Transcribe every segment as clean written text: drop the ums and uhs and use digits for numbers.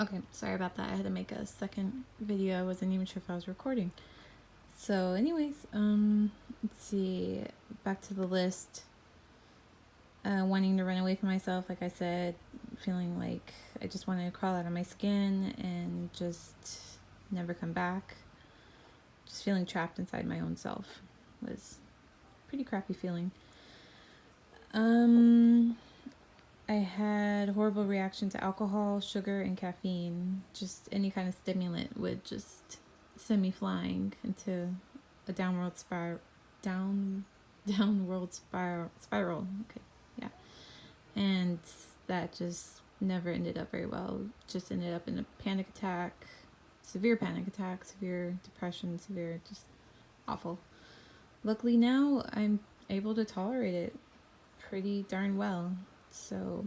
Okay, sorry about that. I had to make a second video. I wasn't even sure if I was recording. So anyways, let's see, back to the list. Wanting to run away from myself, like I said, feeling like I just wanted to crawl out of my skin and just never come back. Just feeling trapped inside my own self was a pretty crappy feeling. I had horrible reaction to alcohol, sugar, and caffeine. Just any kind of stimulant would just send me flying into a downward spiral. Okay, yeah. And that just never ended up very well. Just ended up in a panic attack, severe depression, just awful. Luckily now I'm able to tolerate it pretty darn well. So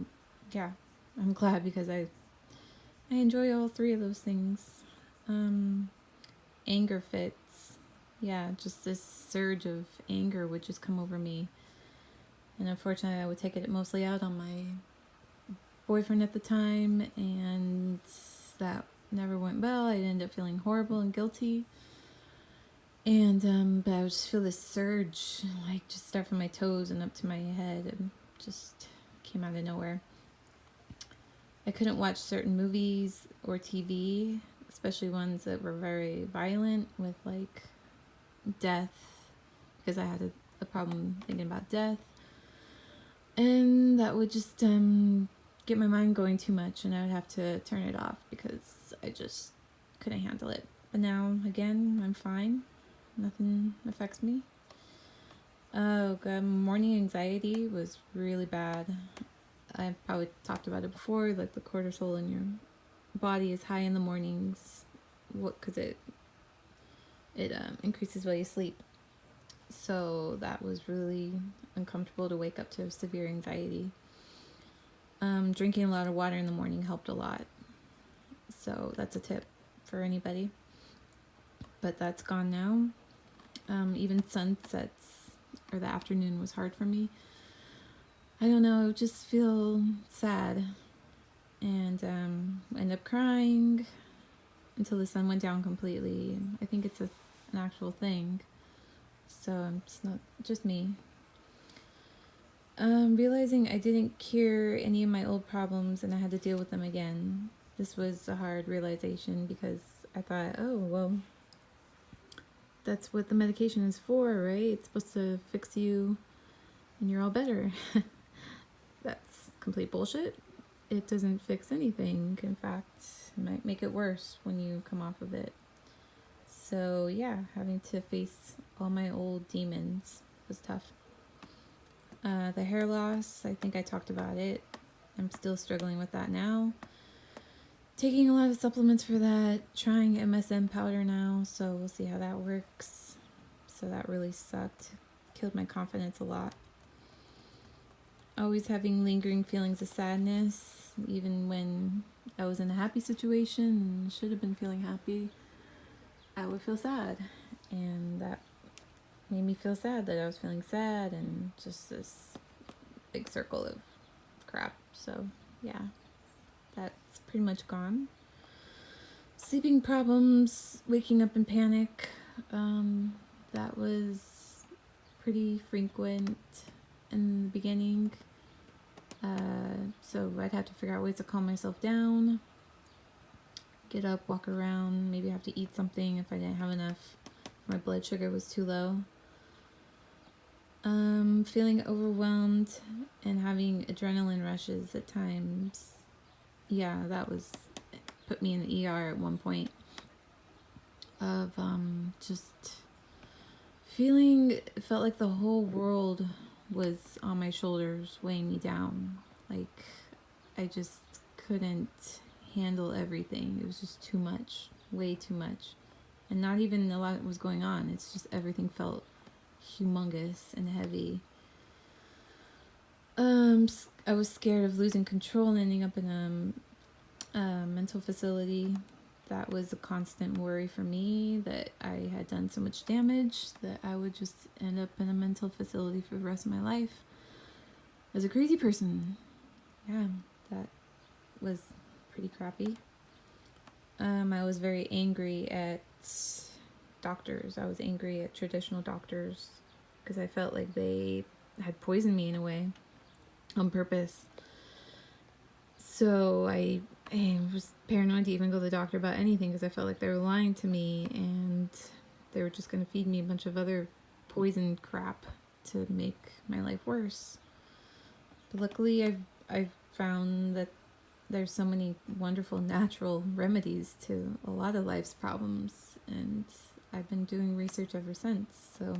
yeah, I'm glad because I enjoy all three of those things. Anger fits. Yeah, just this surge of anger would just come over me. And unfortunately I would take it mostly out on my boyfriend at the time, and that never went well. I ended up feeling horrible and guilty. And but I would just feel this surge, like just start from my toes and up to my head, and just came out of nowhere. I couldn't watch certain movies or TV, especially ones that were very violent with like death, because I had a problem thinking about death. And that would just get my mind going too much, and I would have to turn it off because I just couldn't handle it. But now, again, I'm fine. Nothing affects me. Oh god, morning anxiety was really bad. I've probably talked about it before, like the cortisol in your body is high in the mornings, because it increases while you sleep. So that was really uncomfortable to wake up to severe anxiety. Drinking a lot of water in the morning helped a lot. So that's a tip for anybody. But that's gone now. Even sunsets or the afternoon was hard for me. I don't know, just feel sad and end up crying until the sun went down completely. I think it's an actual thing, so it's not just me. Realizing I didn't cure any of my old problems and I had to deal with them again. This was a hard realization because I thought, oh, well, that's what the medication is for, right? It's supposed to fix you and you're all better. That's complete bullshit. It doesn't fix anything. In fact, it might make it worse when you come off of it. So yeah, having to face all my old demons was tough. The hair loss, I think I talked about it. I'm still struggling with that now. Taking a lot of supplements for that. Trying MSM powder now, so we'll see how that works. So that really sucked. Killed my confidence a lot. Always having lingering feelings of sadness, even when I was in a happy situation and should have been feeling happy, I would feel sad. And that made me feel sad that I was feeling sad, and just this big circle of crap. So yeah, that's pretty much gone. Sleeping problems, waking up in panic, that was pretty frequent in the beginning. So I'd have to figure out ways to calm myself down, get up, walk around, maybe have to eat something if I didn't have enough. My blood sugar was too low. Feeling overwhelmed and having adrenaline rushes at times. Yeah, that put me in the ER at one point of just felt like the whole world was on my shoulders weighing me down. Like I just couldn't handle everything. It was just too much, way too much. And not even a lot was going on. It's just everything felt humongous and heavy. I was scared of losing control and ending up in a mental facility. That was a constant worry for me, that I had done so much damage that I would just end up in a mental facility for the rest of my life as a crazy person. Yeah, that was pretty crappy. I was very angry at doctors. I was angry at traditional doctors because I felt like they had poisoned me in a way on purpose. So I was paranoid to even go to the doctor about anything because I felt like they were lying to me and they were just going to feed me a bunch of other poison crap to make my life worse. But luckily, I've found that there's so many wonderful natural remedies to a lot of life's problems, and I've been doing research ever since. So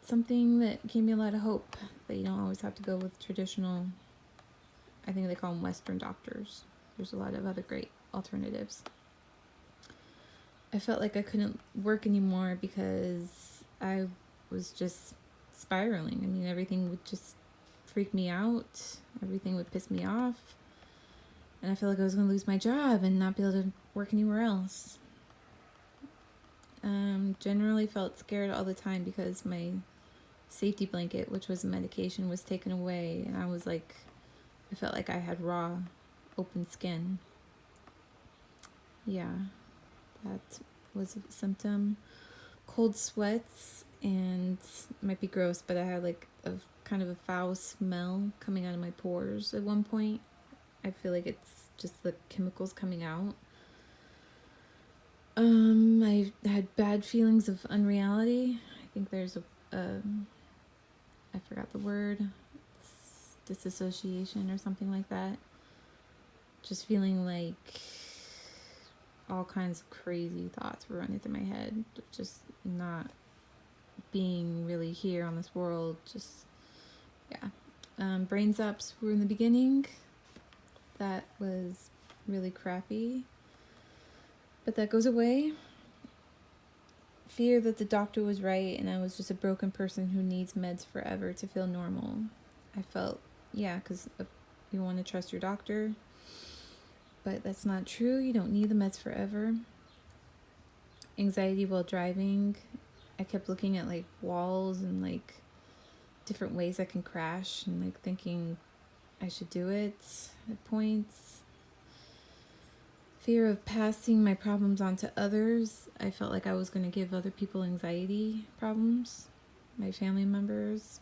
something that gave me a lot of hope that you don't always have to go with traditional, I think they call them Western doctors. There's a lot of other great alternatives. I felt like I couldn't work anymore because I was just spiraling. I mean, everything would just freak me out. Everything would piss me off. And I felt like I was going to lose my job and not be able to work anywhere else. Generally felt scared all the time because my safety blanket, which was a medication, was taken away. And I felt like I had raw, open skin. Yeah, that was a symptom. Cold sweats, and it might be gross, but I had like a kind of a foul smell coming out of my pores at one point. I feel like it's just the chemicals coming out. I had bad feelings of unreality. I think there's I forgot the word, it's disassociation or something like that. Just feeling like all kinds of crazy thoughts were running through my head. Just not being really here on this world. Just, yeah. Brain zaps were in the beginning. That was really crappy. But that goes away. Fear that the doctor was right and I was just a broken person who needs meds forever to feel normal. I felt, yeah, because you want to trust your doctor. But that's not true. You don't need the meds forever. Anxiety while driving. I kept looking at like walls and like different ways I can crash and like thinking I should do it at points. Fear of passing my problems on to others. I felt like I was going to give other people anxiety problems, my family members.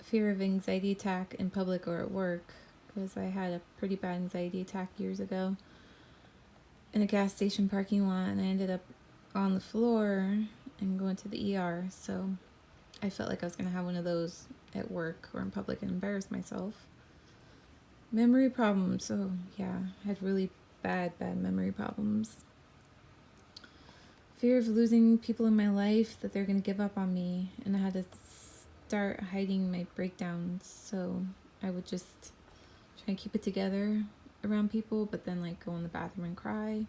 Fear of anxiety attack in public or at work, because I had a pretty bad anxiety attack years ago in a gas station parking lot, and I ended up on the floor and going to the ER. So I felt like I was going to have one of those at work or in public and embarrass myself. Memory problems. Oh, yeah. I had really bad memory problems. Fear of losing people in my life, that they're going to give up on me. And I had to start hiding my breakdowns. So I would just try and keep it together around people, but then like go in the bathroom and cry.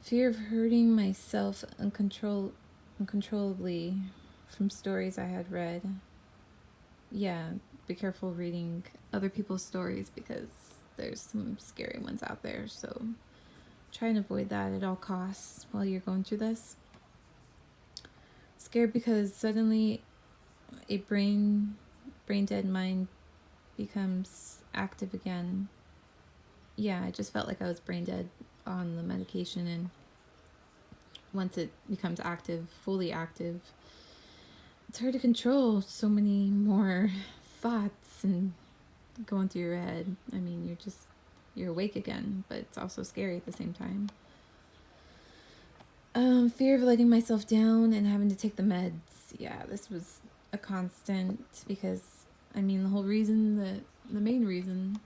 Fear of hurting myself uncontrollably from stories I had read. Yeah, be careful reading other people's stories because there's some scary ones out there. So try and avoid that at all costs while you're going through this. Scared because suddenly a brain dead mind becomes active again. Yeah, I just felt like I was brain dead on the medication, and once it becomes active, fully active, it's hard to control so many more thoughts and going through your head. I mean, you're awake again, but it's also scary at the same time. Fear of letting myself down and having to take the meds. Yeah, this was a constant because, I mean, the main reason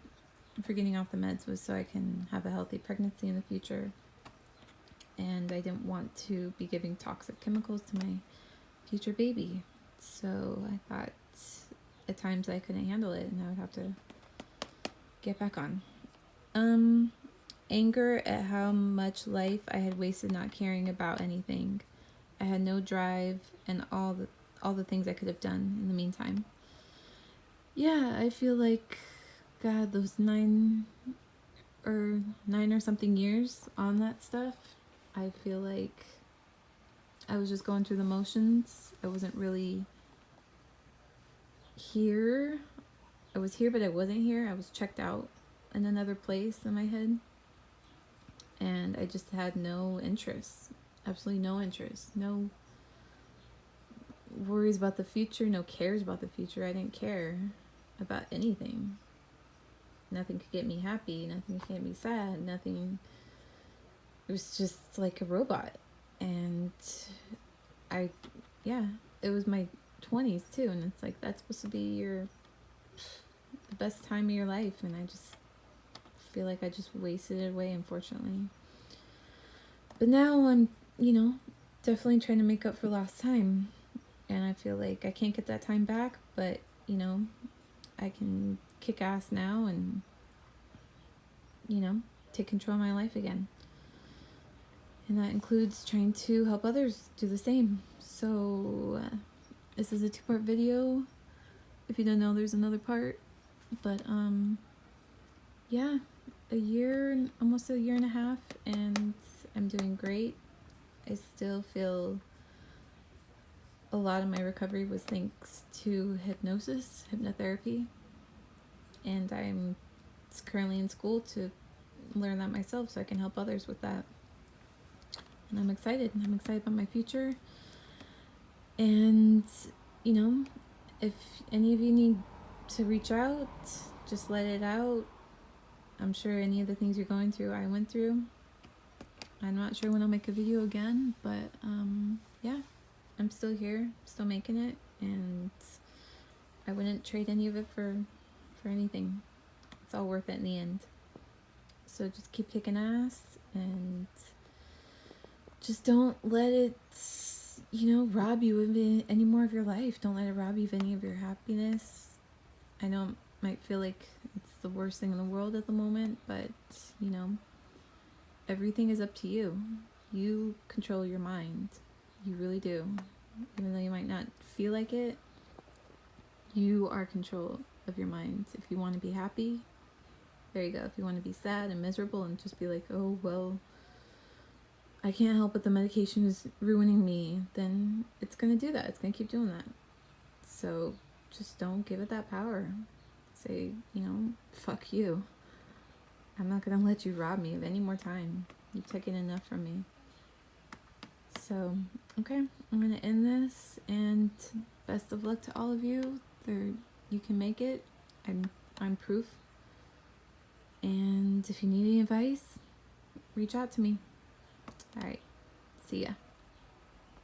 for getting off the meds was so I can have a healthy pregnancy in the future. And I didn't want to be giving toxic chemicals to my future baby. So I thought at times I couldn't handle it and I would have to get back on. Anger at how much life I had wasted not caring about anything. I had no drive and all the things I could have done in the meantime. Yeah, I feel like, God, those 9 or something years on that stuff, I feel like I was just going through the motions. I wasn't really here. I was here, but I wasn't here. I was checked out in another place in my head, and I just had no interest, absolutely no interest, no worries about the future, no cares about the future. I didn't care about anything. Nothing could get me happy, nothing could get me sad, nothing. It was just like a robot. And it was my 20s too, and it's like, that's supposed to be the best time of your life, and I just feel like I just wasted it away, unfortunately. But now I'm, definitely trying to make up for lost time, and I feel like I can't get that time back, but, I can kick ass now and, take control of my life again. And that includes trying to help others do the same. So this is a 2-part video. If you don't know, there's another part. But almost a year and a half, and I'm doing great. I still feel a lot of my recovery was thanks to hypnotherapy. And I'm currently in school to learn that myself so I can help others with that. And I'm excited. I'm excited about my future. And, if any of you need to reach out, just let it out. I'm sure any of the things you're going through, I went through. I'm not sure when I'll make a video again, but I'm still here, still making it, and I wouldn't trade any of it for anything. It's all worth it in the end. So just keep kicking ass, and just don't let it, rob you of any more of your life. Don't let it rob you of any of your happiness. I know it might feel like it's the worst thing in the world at the moment, but, everything is up to you. You control your mind. You really do. Even though you might not feel like it, you are in control of your mind. If you want to be happy, there you go. If you want to be sad and miserable and just be like, oh, well, I can't help it, the medication is ruining me, then it's going to do that. It's going to keep doing that. So just don't give it that power. Say, fuck you. I'm not going to let you rob me of any more time. You've taken enough from me. So, okay, I'm going to end this, and best of luck to all of you. You can make it. I'm proof. And if you need any advice, reach out to me. All right. See ya.